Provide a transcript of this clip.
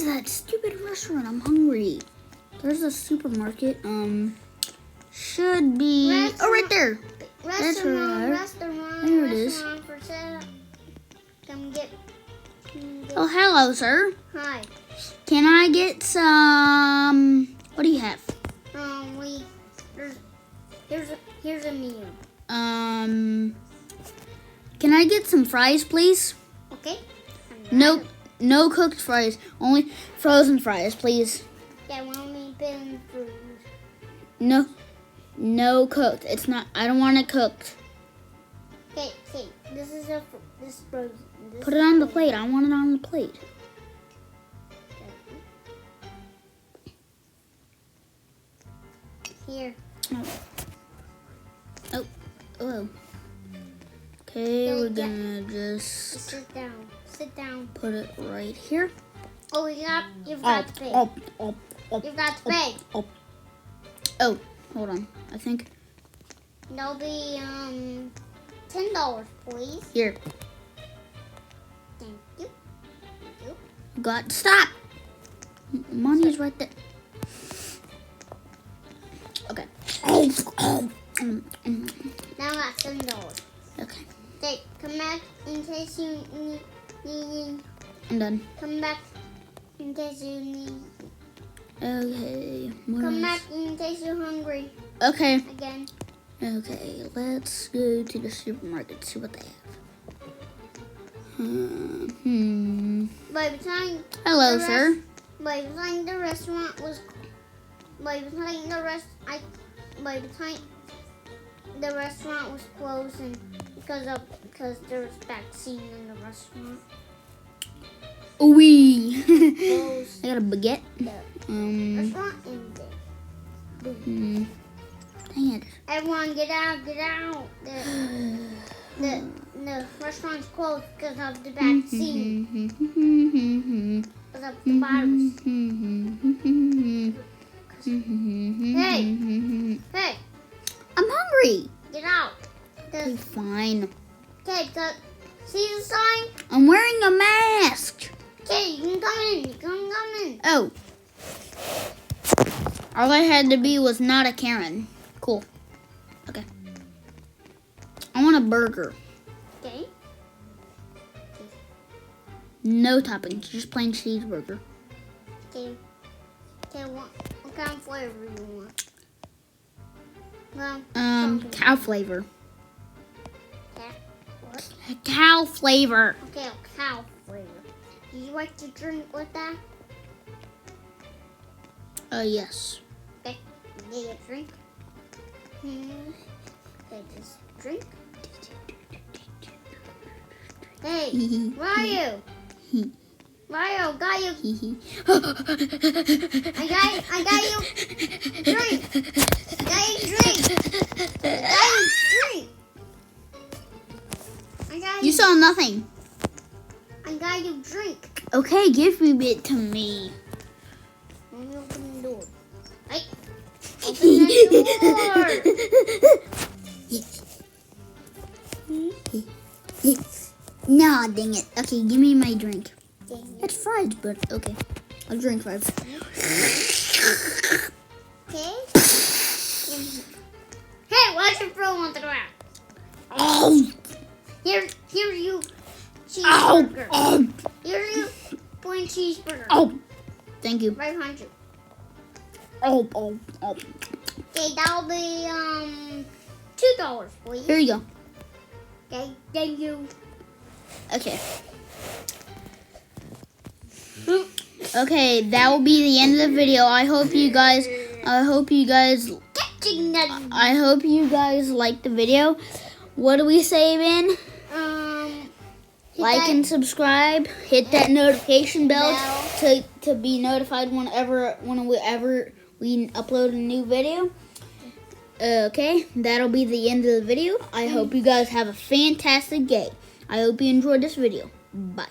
is that stupid restaurant? I'm hungry. There's a supermarket. Should be... Oh, right there. Restaurant. There it is. For sale. Come get. Oh, hello, sir. Hi. Can I get some... What do you have? Here's a meal. Can I get some fries, please? Okay. No cooked fries. Only frozen fries, please. Yeah, we only been food. No cooked. It's not. I don't want it cooked. Okay. This is frozen. Put it on the plate. I want it on the plate. Here. Oh. Okay, we're gonna just sit down. Put it right here. Oh, you've got to pay. You've got to pay. Oh, hold on. I think That'll be $10, please. here. Thank you. Got stop. Money's right there. Okay. Now I got $7. Okay. Okay, come back in case you need. I'm done. Come back in case you need. Okay. Come back in case you're hungry. Okay. Again. Okay. Let's go to the supermarket. See what they have. By the time. Hello, sir. By the time the restaurant was. By the time the restaurant was closing because there was vaccine in the restaurant. Wee. Closed. I got a baguette. The restaurant ended. Dang it. Everyone, get out! The restaurant's closed because of the vaccine. Because of the virus. Hey! I'm hungry. Get out! Okay, fine. Okay, see the sign? I'm wearing a mask. Okay, you can come in. You can come in. Oh. All I had to be was not a Karen. Cool. Okay. I want a burger. Okay. No toppings, just plain cheeseburger. Okay, what kind of flavor you want? Well, cow flavor. okay. What? Cow flavor. Okay, cow flavor. Do you like to drink with that? Yes. Okay, get a drink. Okay, just drink. Hey, Ryu! Ryu, got you. I got you. Drink. Got you drink. You saw nothing. I got you drink. Okay, give me it to me. Let me open the door. Hey, open the door. Nah, dang it. Okay, give me my drink. Dang it. It's fries, but okay. I'll drink fries. Okay. Hey, why'd you throw on the ground? Oh! Here's you cheeseburger. Oh! Here's you plain cheeseburger. Oh! Thank you. Right behind you. Oh! Okay, that'll be $2, please. Here you go. Okay, thank you. Okay. Okay, that will be the end of the video. I hope you guys liked the video. What do we say, Ben? Like and subscribe. Hit that notification bell to be notified whenever we upload a new video. Okay, that'll be the end of the video. I hope you guys have a fantastic day. I hope you enjoyed this video. Bye.